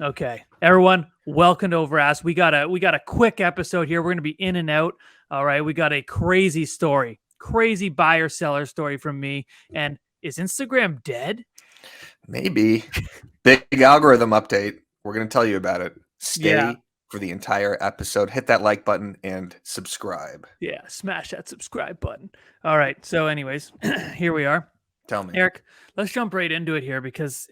Okay, everyone, welcome to Overask. We got a quick episode here. We're gonna be in and out. All right, we got a crazy story, crazy buyer seller story from me. And is Instagram dead? Maybe. Big algorithm update. We're going to tell you about it. Yeah. Stay for the entire episode. Hit that like button and subscribe. Yeah, smash that subscribe button. All right. So, anyways, here we are. Tell me. Eric, let's jump right into it here because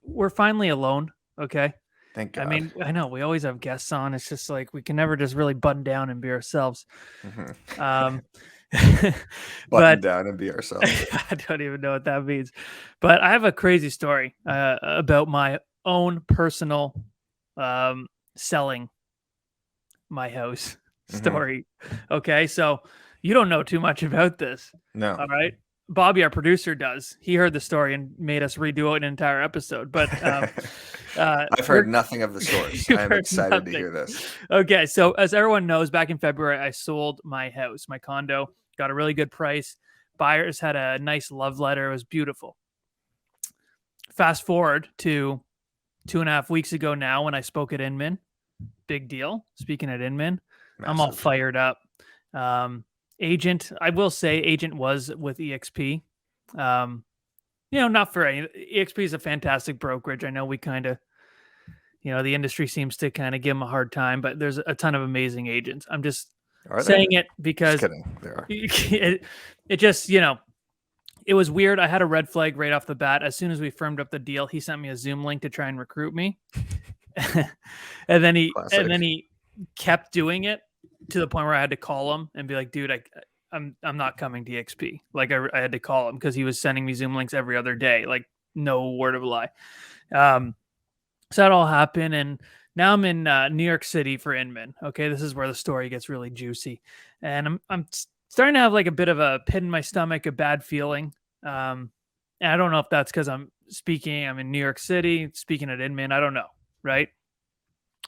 we're finally alone. Okay. Thank God. I mean, I know we always have guests on. It's just like we can never just really button down and be ourselves. Button But down and be ourselves. I don't even know what that means. But I have a crazy story about my own personal selling my house story. Okay, so you don't know too much about this. No. All right. Bobby, our producer, does. He heard the story and made us redo an entire episode. But I've heard nothing of the source. I'm excited to hear this. Okay, so as everyone knows, back in February, I sold my house, my condo, got a really good price. Buyers had a nice love letter. It was beautiful. Fast forward to 2.5 weeks ago now when I spoke at Inman. Big deal. Speaking at Inman, I'm all fired up. Agent, I will say agent was with EXP. Not for any, EXP is a fantastic brokerage. I know we kind of, the industry seems to kind of give them a hard time, but there's a ton of amazing agents. I'm just saying it because it just, it was weird. I had a red flag right off the bat. As soon as we firmed up the deal, he sent me a Zoom link to try and recruit me. and then he kept doing it to the point where I had to call him and be like, dude, I'm not coming to EXP. Like I had to call him because he was sending me Zoom links every other day. Like no word of a lie. So that all happened. And now I'm in New York City for Inman. Okay. This is where the story gets really juicy. And I'm starting to have like a bit of a pit in my stomach, a bad feeling. And I don't know if that's because I'm in New York City, speaking at Inman. I don't know. Right.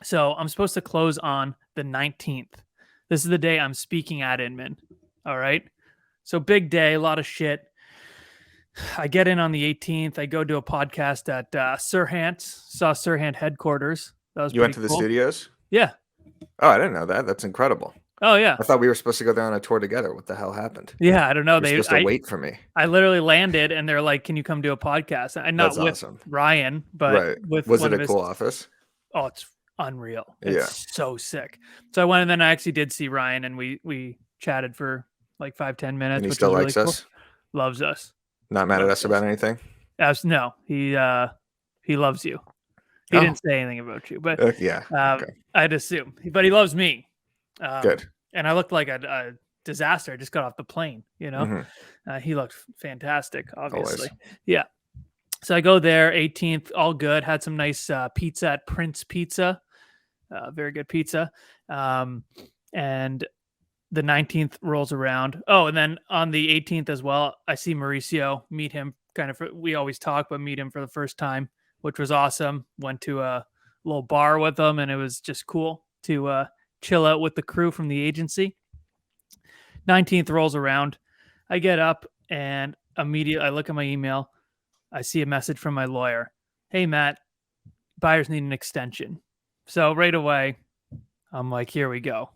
So I'm supposed to close on the 19th. This is the day I'm speaking at Inman. All right. So big day, a lot of shit. I get in on the 18th. I go do a podcast at Serhant. Saw Serhant headquarters. That was you went to the studios? Yeah. Oh, I didn't know that. That's incredible. Oh, yeah. I thought we were supposed to go there on a tour together. What the hell happened? Yeah, I don't know. They were supposed to wait for me. I literally landed and they're like, can you come do a podcast? And not with Ryan, but with Was it a cool office? Oh, it's unreal. It's so sick. So I went and then I actually did see Ryan and we chatted for like 5-10 minutes. And he still likes us? Loves us. Not mad at us about anything? No, he loves you. He didn't say anything about you, but I'd assume. But he loves me. Good. And I looked like a disaster. I just got off the plane, He looked fantastic, obviously. Always. Yeah. So I go there, 18th, all good. Had some nice pizza at Prince Pizza. Very good pizza. And the 19th rolls around. Oh, and then on the 18th as well, I see Mauricio, meet him we always talk, but meet him for the first time, which was awesome. Went to a little bar with him and it was just cool to chill out with the crew from the agency. 19th rolls around. I get up and immediately I look at my email. I see a message from my lawyer. Hey, Matt, buyers need an extension. So right away, I'm like, here we go.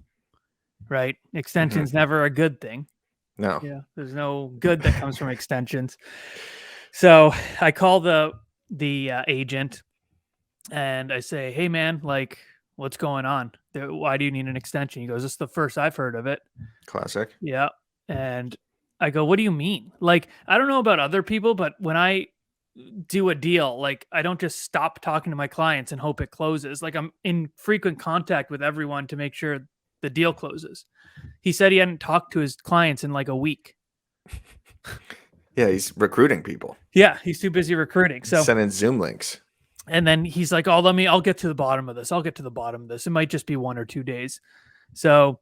Right? Extension's never a good thing. No. Yeah. There's no good that comes from extensions. So I call the agent and I say, hey, man, like, what's going on? Why do you need an extension? He goes, this is the first I've heard of it. Classic. Yeah. And I go, what do you mean? Like, I don't know about other people, but when I do a deal, like I don't just stop talking to my clients and hope it closes. Like I'm in frequent contact with everyone to make sure the deal closes. He said he hadn't talked to his clients in like a week. Yeah, he's recruiting people. Yeah, he's too busy recruiting. So sending Zoom links. And then he's like, I'll get to the bottom of this. It might just be 1 or 2 days. So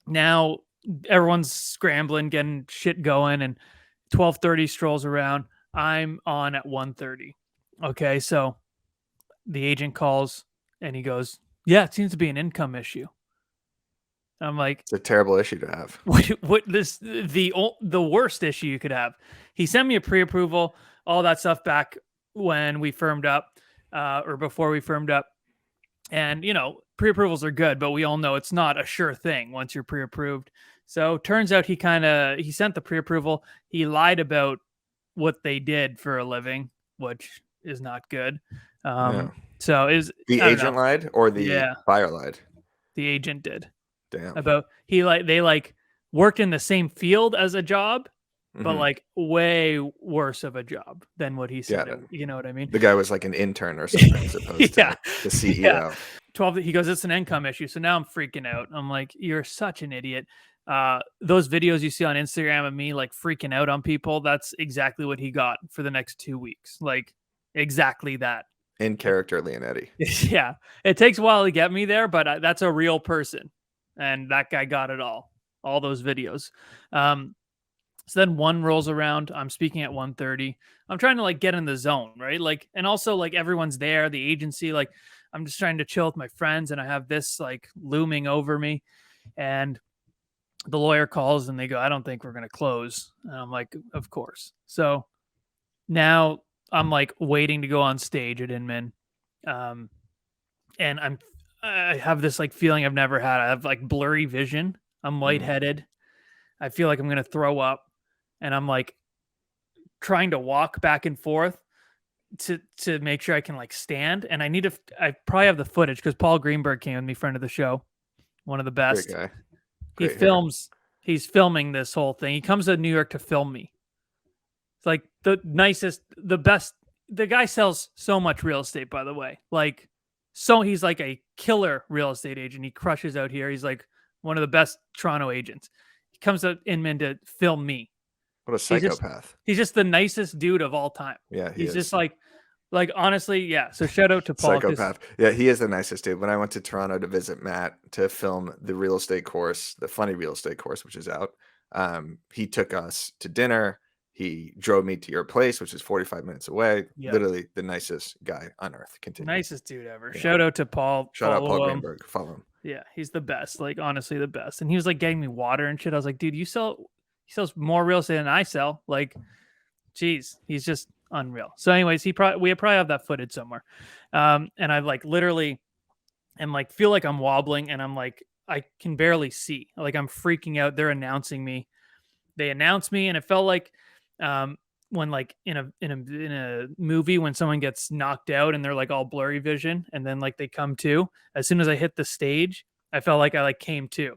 now everyone's scrambling, getting shit going, and 12:30 strolls around. I'm on at 1:30. Okay, so the agent calls and he goes, yeah, it seems to be an income issue. I'm like, it's a terrible issue to have. The worst issue you could have. He sent me a pre-approval, all that stuff back when we firmed up. or before we firmed up. And, you know, pre-approvals are good, but we all know it's not a sure thing once you're pre-approved. So turns out he sent the pre-approval. He lied about what they did for a living, which is not good. So is the agent lied or the buyer lied? The agent did. Damn. About they worked in the same field as a job, but like way worse of a job than what he said. You know what I mean? The guy was like an intern or something as opposed to the CEO. Yeah. 12. He goes, it's an income issue. So now I'm freaking out. I'm like, you're such an idiot. Those videos you see on Instagram of me like freaking out on people, that's exactly what he got for the next 2 weeks. Like exactly that. In character, Leonetti. Yeah. It takes a while to get me there, but that's a real person. And that guy got it all those videos. So then 1 rolls around. I'm speaking at 1:30. I'm trying to like get in the zone, right? Like, and also like everyone's there, the agency, like I'm just trying to chill with my friends and I have this like looming over me. And the lawyer calls and they go, I don't think we're going to close. And I'm like, of course. So now I'm like waiting to go on stage at Inman. And I have this like feeling I've never had. I have like blurry vision. I'm lightheaded. I feel like I'm going to throw up. And I'm like trying to walk back and forth to make sure I can like stand. And I probably have the footage because Paul Greenberg came with me, friend of the show, one of the best. Great guy. He's filming this whole thing. He comes to New York to film me. It's like the nicest, the best. The guy sells so much real estate, by the way. Like, so he's like a killer real estate agent. He crushes out here. He's like one of the best Toronto agents. He comes to Inman to film me. What a psychopath. He's just the nicest dude of all time. Yeah, he's just like honestly, yeah. So shout out to Paul. Psychopath. Yeah, he is the nicest dude. When I went to Toronto to visit Matt to film the real estate course, the funny real estate course, which is out, he took us to dinner. He drove me to your place, which is 45 minutes away. Yep. Literally the nicest guy on earth. Continue. Nicest dude ever. Yeah. Shout out to Paul. Shout out Paul Greenberg. Follow him. Yeah, he's the best. Like honestly, the best. And he was like getting me water and shit. I was like, dude, he sells more real estate than I sell. Like, geez, he's just unreal. So anyways, we probably have that footage somewhere. And I like literally am like, feel like I'm wobbling and I'm like, I can barely see, like I'm freaking out. They're announcing me. They announced me. And it felt like, when like in a movie, when someone gets knocked out and they're like all blurry vision and then like they come to, as soon as I hit the stage, I felt like I like came to.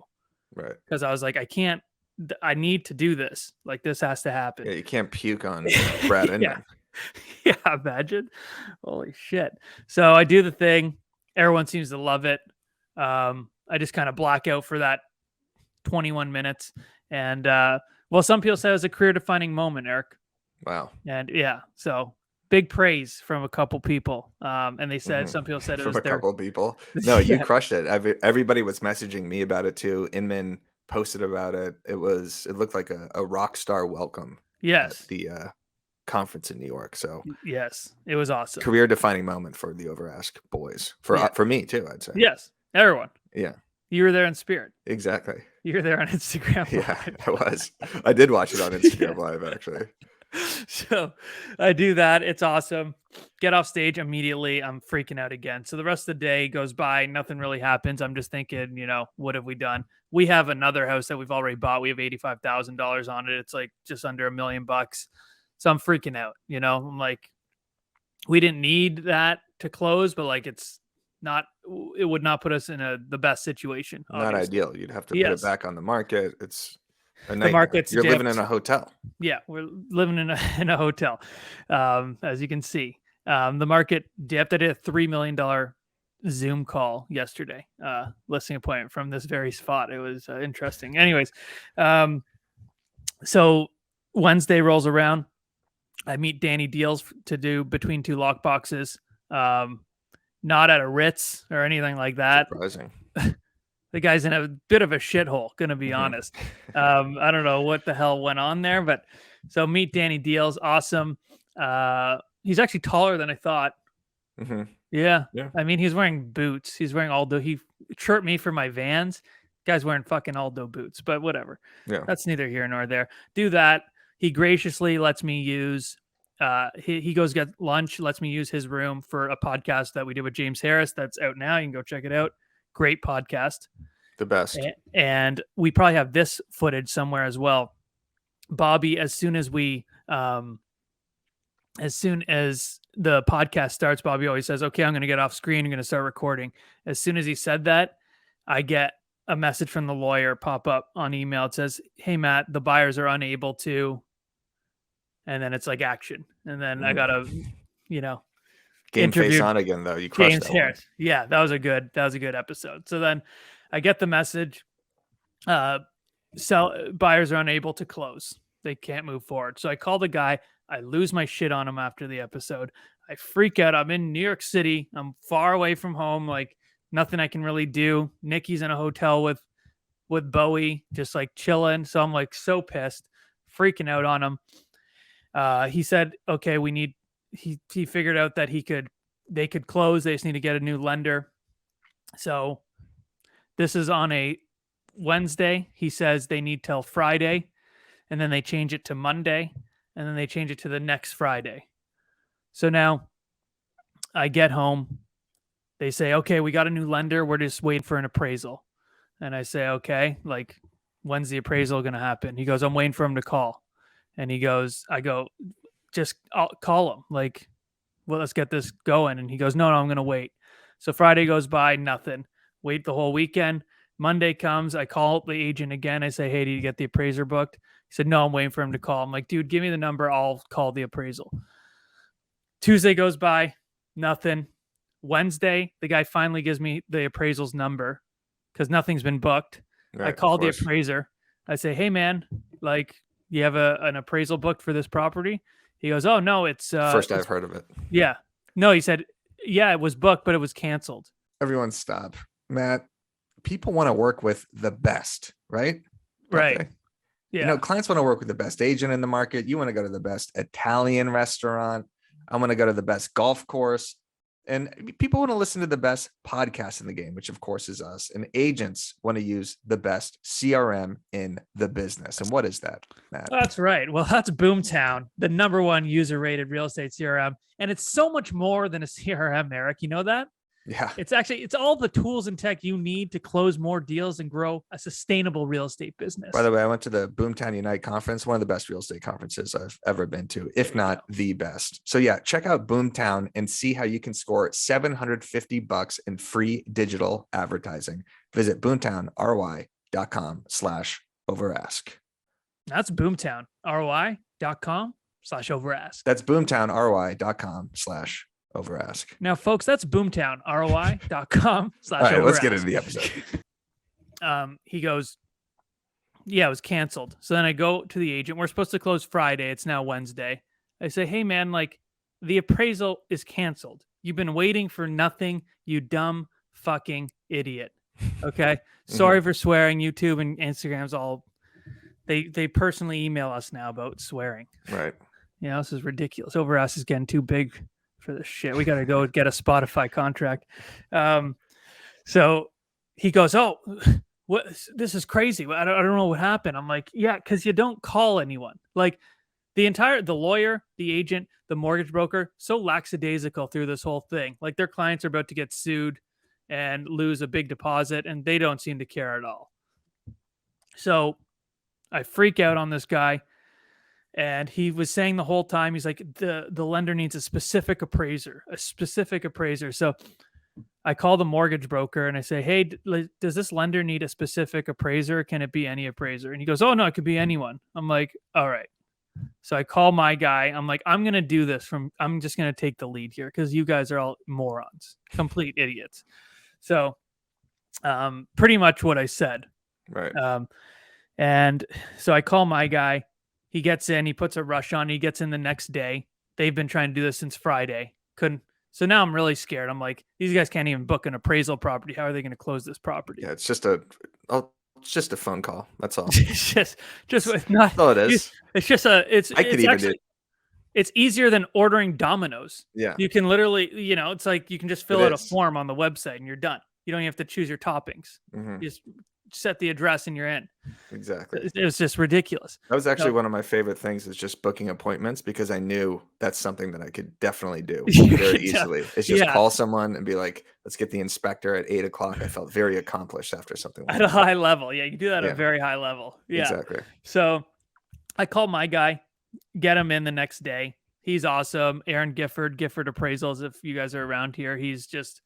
Right. Cause I was like, I need to do this. Like this has to happen. Yeah, you can't puke on Brad Inman. Yeah, imagine. Holy shit. So I do the thing. Everyone seems to love it. I just kind of black out for that 21 minutes. And well, some people say it was a career-defining moment, Eric. Wow. And yeah, so big praise from a couple people. And they said some people said it was from a couple people. No, you crushed it. Everybody was messaging me about it too. Inman posted about it. It looked like a rock star welcome. Yes. At the conference in New York. So yes, it was awesome. Career defining moment for the Overask boys. For me too, I'd say. Yes, everyone. Yeah. You were there in spirit. Exactly. You were there on Instagram Live. Yeah, I was. I did watch it on Instagram Live, actually. So I do that. It's awesome. Get off stage immediately. I'm freaking out again. So the rest of the day goes by. Nothing really happens. I'm just thinking, what have we done? We have another house that we've already bought. We have $85,000 on it. It's like just under $1 million. So I'm freaking out. I'm like, we didn't need that to close, but like it would not put us in the best situation. Obviously. Not ideal. You'd have to put it back on the market. It's a nightmare. The market's You're dipped. living in a hotel. Yeah, we're living in a hotel. As you can see, the market dipped. I did a $3 million Zoom call yesterday, listing appointment from this very spot. It was interesting. Anyways, so Wednesday rolls around. I meet Danny Deals to do Between Two Lock Boxes. Not at a Ritz or anything like that. Surprising. The guy's in a bit of a shithole, gonna be honest. I don't know what the hell went on there, but so meet Danny Deals. Awesome. He's actually taller than I thought. Mm-hmm. Yeah. I mean, he's wearing boots. He's wearing Aldo. He chirped me for my Vans. Guy's wearing fucking Aldo boots, but whatever. Yeah. That's neither here nor there. Do that. He graciously lets me use he goes get lunch, lets me use his room for a podcast that we did with James Harris. That's out now. You can go check it out. Great podcast. The best. And we probably have this footage somewhere as well. Bobby, as soon as the podcast starts, Bobby always says, okay, I'm going to get off screen. I'm going to start recording. As soon as he said that, I get a message from the lawyer pop up on email. It says, hey, Matt, the buyers are unable to, and then it's like action. And then I got to, game face on again, though. You crushed James Harris. Yeah, that was a good episode. So then I get the message, buyers are unable to close. They can't move forward. So I call the guy. I lose my shit on him after the episode. I freak out. I'm in New York City. I'm far away from home. Like nothing I can really do. Nikki's in a hotel with Bowie, just like chilling. So I'm like so pissed, freaking out on him. He said, okay, he figured out that they could close. They just need to get a new lender. So this is on a Wednesday. He says they need till Friday, and then they change it to Monday, and then they change it to the next Friday. So now I get home. They say, okay, we got a new lender. We're just waiting for an appraisal. And I say, okay, like, when's the appraisal going to happen? He goes, I'm waiting for him to call. And I go, I'll call him. Like, well, let's get this going. And he goes, no, I'm going to wait. So Friday goes by, nothing. Wait the whole weekend. Monday comes. I call the agent again. I say, hey, did you get the appraiser booked? He said, no, I'm waiting for him to call. I'm like, dude, give me the number. I'll call the appraisal. Tuesday goes by, nothing. Wednesday, the guy finally gives me the appraisal's number because nothing's been booked. Right, I call the appraiser. I say, hey, man, like, you have an appraisal booked for this property? He goes, oh, no, it's... First I've heard of it. Yeah. No, he said, yeah, it was booked, but it was canceled. Everyone stop. Matt, people want to work with the best, right? Right. Okay. Yeah. Clients want to work with the best agent in the market. You want to go to the best Italian restaurant. I want to go to the best golf course. And people want to listen to the best podcast in the game, which of course is us. And agents want to use the best CRM in the business. And what is that, Matt? That's right. Well, that's Boomtown, the #1 user-rated real estate CRM. And it's so much more than a CRM, Eric. You know that? Yeah. It's all the tools and tech you need to close more deals and grow a sustainable real estate business. By the way, I went to the Boomtown Unite conference, one of the best real estate conferences I've ever been to, if not the best. So yeah, check out Boomtown and see how you can score $750 in free digital advertising. Visit boomtownry.com/overask. That's boomtownry.com/overask. That's boomtownry.com/overask. Now, folks, that's boomtownry.com/overask. All right, let's get into the episode. He goes, yeah, it was canceled. So then I go to the agent. We're supposed to close Friday. It's now Wednesday. I say, hey, man, like, the appraisal is canceled. You've been waiting for nothing, you dumb fucking idiot. Okay? Sorry for swearing. YouTube and Instagram's all... They personally email us now about swearing. Right. This is ridiculous. Overask is getting too big for this shit. We got to go get a Spotify contract. So he goes, oh, what? This is crazy. I don't know what happened. I'm like, yeah, because you don't call anyone. Like the lawyer, the agent, the mortgage broker, so lackadaisical through this whole thing. Like their clients are about to get sued and lose a big deposit, and they don't seem to care at all. So I freak out on this guy. And he was saying the whole time, he's like, the lender needs a specific appraiser. So I call the mortgage broker and I say, hey, does this lender need a specific appraiser? Can it be any appraiser? And he goes, oh, no, it could be anyone. I'm like, all right. So I call my guy. I'm like, I'm going to do this I'm just going to take the lead here because you guys are all morons, complete idiots. So pretty much what I said. Right. And so I call my guy. He gets in, he puts a rush on, he gets in the next day. They've been trying to do this since Friday. Couldn't. So now I'm really scared. I'm like, these guys can't even book an appraisal property. How are they going to close this property? Yeah, it's just a phone call. That's all. It's just not. That's all it is. It's just it's easier than ordering Domino's. Yeah. You can literally, it's like you can just fill out a form on the website and you're done. You don't even have to choose your toppings. Mm-hmm. You just set the address and you're in. Exactly. It was just ridiculous. That was actually one of my favorite things, is just booking appointments, because I knew that's something that I could definitely do very easily. It's just call someone and be like, let's get the inspector at 8 o'clock. I felt very accomplished after something like at a high level. Yeah, you do that at a very high level. Yeah, exactly. So I called my guy, get him in the next day. He's awesome. Aaron Gifford Appraisals. If you guys are around here, he's just,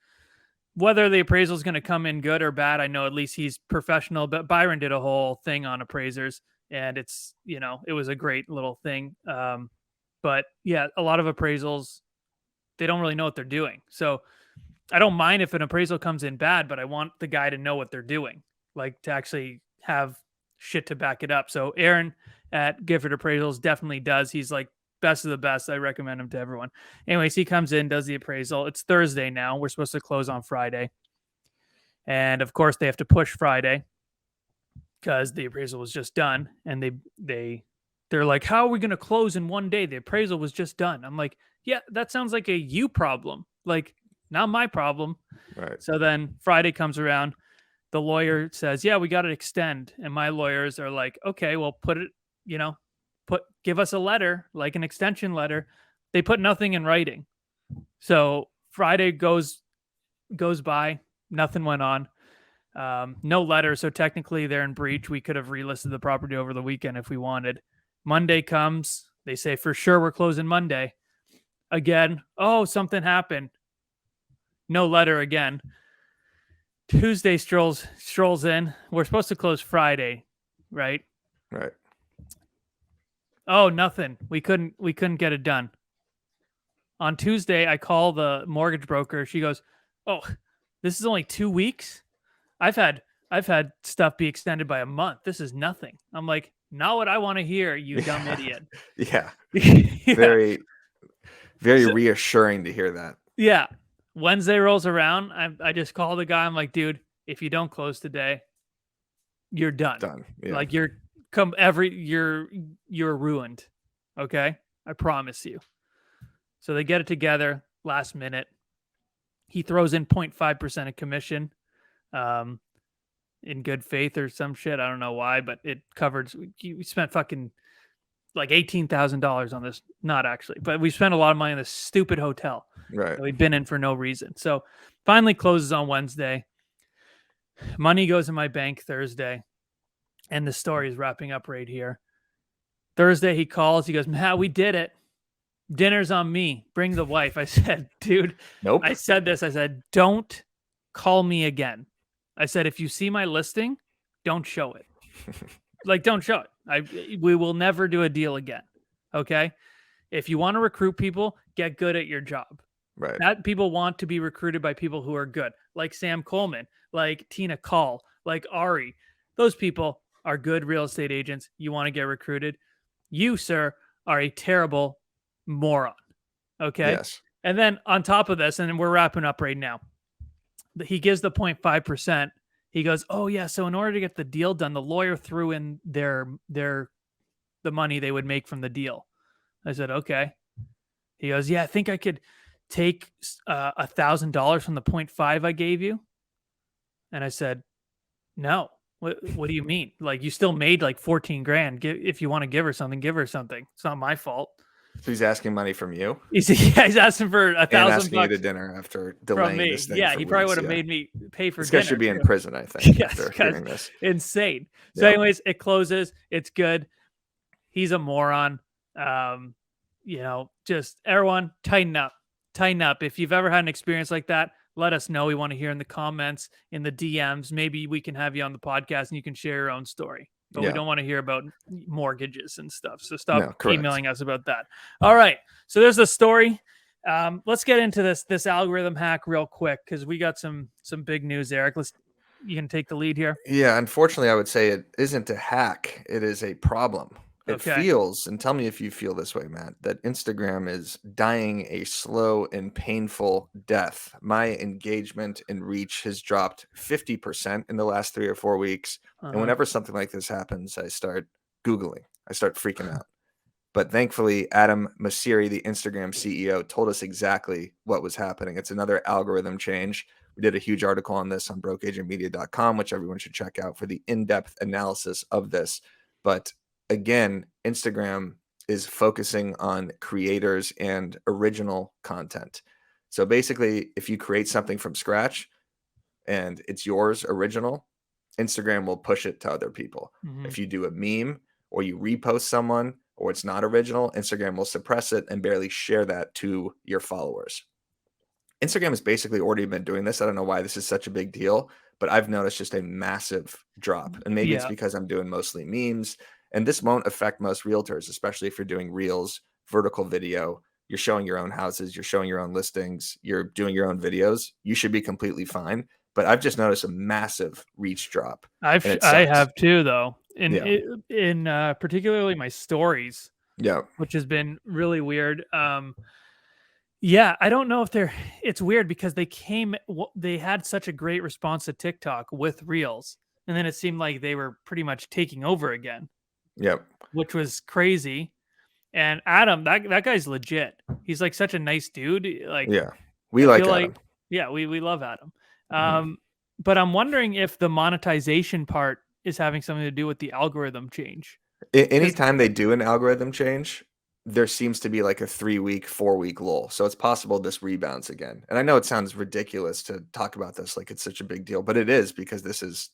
whether the appraisal is going to come in good or bad, I know at least he's professional. But Byron did a whole thing on appraisers, and it's, it was a great little thing. But yeah, a lot of appraisals, they don't really know what they're doing. So I don't mind if an appraisal comes in bad, but I want the guy to know what they're doing, like to actually have shit to back it up. So Aaron at Gifford Appraisals definitely does. He's like best of the best. I recommend him to everyone. Anyways, he comes in, does the appraisal. It's Thursday now. We're supposed to close on Friday. And of course they have to push Friday because the appraisal was just done. And they're like, how are we going to close in one day? The appraisal was just done. I'm like, yeah, that sounds like a you problem. Like, not my problem. Right. So then Friday comes around. The lawyer says, yeah, we got to extend. And my lawyers are like, okay, well, give us a letter, like an extension letter. They put nothing in writing. So Friday goes by, nothing went on. No letter. So technically they're in breach. We could have relisted the property over the weekend if we wanted. Monday comes. They say, for sure, we're closing Monday. Again, oh, something happened. No letter again. Tuesday strolls in. We're supposed to close Friday, right? Right. Oh, nothing. We couldn't get it done. On Tuesday, I call the mortgage broker. She goes, "Oh, this is only 2 weeks. I've had stuff be extended by a month. This is nothing." I'm like, "Not what I want to hear, you dumb idiot." Yeah. Very, very reassuring to hear that. Yeah. Wednesday rolls around. I just call the guy. I'm like, dude, if you don't close today, you're done. Yeah. Like you're ruined. Okay. I promise you. So they get it together last minute. He throws in 0.5% of commission, in good faith or some shit. I don't know why, but it covered. We spent fucking like $18,000 on this. Not actually, but we spent a lot of money on this stupid hotel. Right. That we've been in for no reason. So finally closes on Wednesday. Money goes in my bank Thursday. And the story is wrapping up right here. Thursday, he calls. He goes, Matt, we did it. Dinner's on me. Bring the wife. I said, dude, nope. I said this. I said, don't call me again. I said, if you see my listing, don't show it. Like, don't show it. We will never do a deal again. Okay? If you want to recruit people, get good at your job. Right. That people want to be recruited by people who are good, like Sam Coleman, like Tina Call, like Ari. Those people are good real estate agents. You want to get recruited. You, sir, are a terrible moron. Okay. Yes. And then on top of this, and we're wrapping up right now, he gives the 0.5%. He goes, oh yeah. So in order to get the deal done, the lawyer threw in the money they would make from the deal. I said, okay. He goes, yeah, I think I could take $1,000 from the 0.5 I gave you. And I said, no. What do you mean? Like, you still made like 14 grand. If you want to give her something, give her something. It's not my fault. So he's asking money from you? He's asking for $1,000 asking you to dinner after delaying this thing. Yeah, he probably would have made me pay for this dinner. This guy should be in prison, I think, yes, after hearing this. Insane. So anyways, it closes. It's good. He's a moron. Just everyone tighten up. Tighten up. If you've ever had an experience like that, let us know. We want to hear in the comments, in the DMs. Maybe we can have you on the podcast and you can share your own story. But we don't want to hear about mortgages and stuff. So stop emailing us about that. All right. So there's the story. Let's get into this algorithm hack real quick because we got some big news, Eric. You can take the lead here. Yeah, unfortunately, I would say it isn't a hack. It is a problem. It feels, and tell me if you feel this way, Matt, that Instagram is dying a slow and painful death. My engagement and reach has dropped 50% in the last 3 or 4 weeks. And whenever something like this happens, I start Googling. I start freaking out. But thankfully, Adam Mosseri, the Instagram CEO, told us exactly what was happening. It's another algorithm change. We did a huge article on this on brokeagentmedia.com, which everyone should check out for the in-depth analysis of this. But again, Instagram is focusing on creators and original content. So basically, if you create something from scratch and it's yours original, Instagram will push it to other people. Mm-hmm. If you do a meme or you repost someone or it's not original, Instagram will suppress it and barely share that to your followers. Instagram has basically already been doing this. I don't know why this is such a big deal, but I've noticed just a massive drop. And maybe it's because I'm doing mostly memes. And this won't affect most realtors, especially if you're doing reels, vertical video, you're showing your own houses, you're showing your own listings, you're doing your own videos. You should be completely fine. But I've just noticed a massive reach drop. I have too, though. In particularly my stories. Yeah. Which has been really weird. Yeah, I don't know if it's weird because they had such a great response to TikTok with Reels. And then it seemed like they were pretty much taking over again. Yep. Which was crazy. And Adam, that guy's legit. He's like such a nice dude. Like, yeah, we like Adam. Yeah, we love Adam. But I'm wondering if the monetization part is having something to do with the algorithm change. Anytime they do an algorithm change, there seems to be like a 3-week, 4-week lull. So it's possible this rebounds again. And I know it sounds ridiculous to talk about this like it's such a big deal, but it is, because this is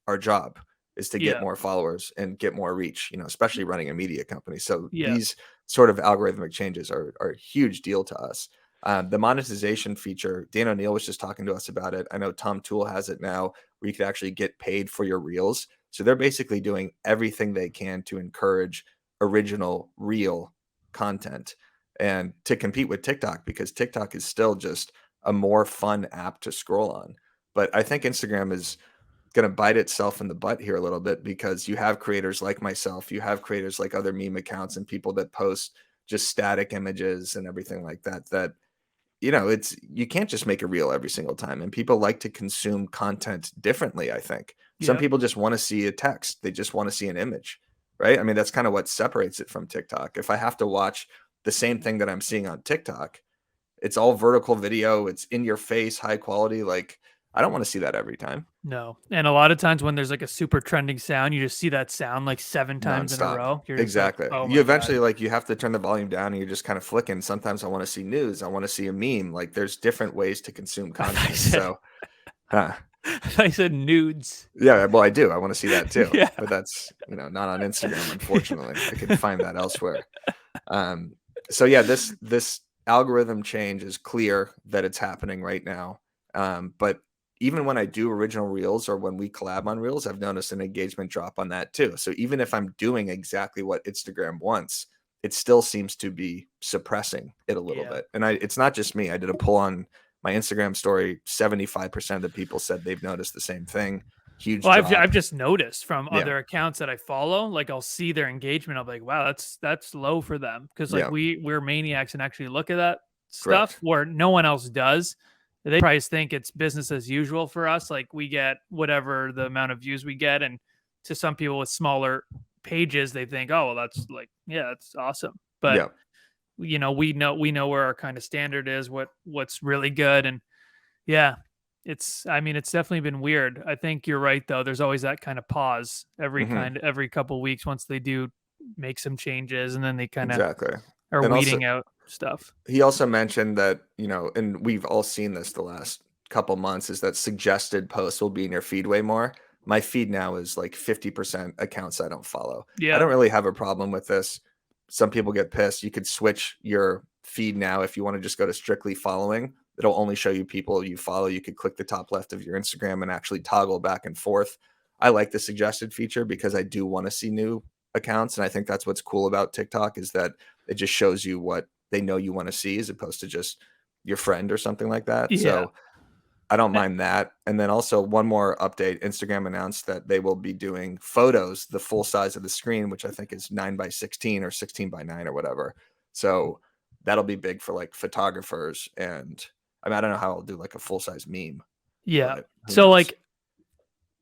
our job, is to get more followers and get more reach, especially running a media company. So these sort of algorithmic changes are a huge deal to us. The monetization feature, Dan O'Neill was just talking to us about it. I know Tom Toole has it now where you could actually get paid for your reels. So they're basically doing everything they can to encourage original reel content and to compete with TikTok, because TikTok is still just a more fun app to scroll on. But I think Instagram is going to bite itself in the butt here a little bit, because you have creators like myself, you have creators like other meme accounts and people that post just static images and everything like that you can't just make a reel every single time, and people like to consume content differently. I think some people just want to see a text, they just want to see an image, right? I mean, that's kind of what separates it from TikTok. If I have to watch the same thing that I'm seeing on TikTok, it's all vertical video, it's in your face, high quality. Like, I don't want to see that every time. No. And a lot of times when there's like a super trending sound, you just see that sound like 7 times in a row. You're exactly. Like, oh, you eventually God. Like you have to turn the volume down and you're just kind of flicking. Sometimes I want to see news. I want to see a meme. Like, there's different ways to consume content. I said nudes. Yeah, well, I do. I want to see that too. Yeah. But that's, not on Instagram, unfortunately. I can find that elsewhere. So yeah, this algorithm change is clear that it's happening right now. But even when I do original reels or when we collab on reels, I've noticed an engagement drop on that too. So even if I'm doing exactly what Instagram wants, it still seems to be suppressing it a little bit. And it's not just me. I did a poll on my Instagram story. 75% of the people said they've noticed the same thing. Huge. Well, I've just noticed from other accounts that I follow, like I'll see their engagement. I'm like, wow, that's low for them. Cause like we're maniacs and actually look at that stuff where no one else does. They probably think it's business as usual for us. Like, we get whatever the amount of views we get. And to some people with smaller pages, they think, oh, well, that's like, that's awesome. But we know where our kind of standard is, what's really good. And it's definitely been weird. I think you're right though. There's always that kind of pause every couple of weeks once they do make some changes, and then they kind of are weeding out stuff. He also mentioned that, and we've all seen this the last couple months, is that suggested posts will be in your feed way more. My feed now is like 50% accounts I don't follow. I don't really have a problem with this. Some people get pissed. You could switch your feed now if you want to just go to strictly following. It'll only show you people you follow. You could click the top left of your Instagram and actually toggle back and forth. I like the suggested feature because I do want to see new accounts. And I think that's what's cool about TikTok, is that it just shows you what they know you want to see, as opposed to just your friend or something like that. So I don't mind that. And then also one more update, Instagram announced that they will be doing photos the full size of the screen, which I think is 9:16 or 16:9 or whatever. So that'll be big for like photographers. And I don't know how I'll do like a full size meme. Yeah. So like,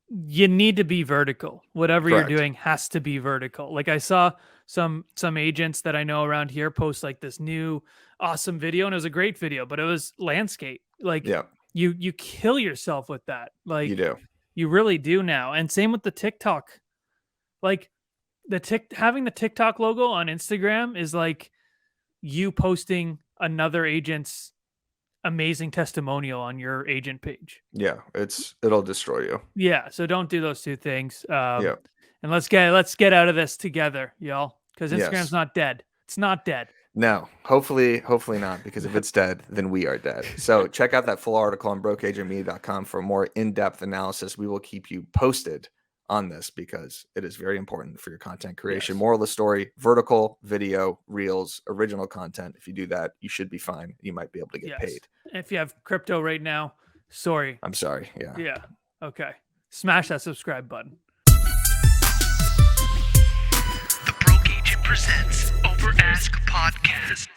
you need to be vertical. Whatever you're doing has to be vertical. Like, I saw some agents that I know around here post like this new awesome video, and it was a great video, but it was landscape. Like, you kill yourself with that. Like You do. You really do now. And same with the TikTok. Like having the TikTok logo on Instagram is like you posting another agent's amazing testimonial on your agent page. Yeah, it'll destroy you. Yeah, so don't do those two things. Yeah. And let's get out of this together, y'all, because Instagram's not dead. It's not dead. No, hopefully not, because if it's dead, then we are dead. So check out that full article on brokeagentmedia.com for more in-depth analysis. We will keep you posted on this because it is very important for your content creation. Moral of the story: vertical, video, reels, original content. If you do that, you should be fine. You might be able to get paid. If you have crypto right now, sorry. I'm sorry. Yeah. Yeah. Okay. Smash that subscribe button. The Broke Agent presents Over Ask Podcast.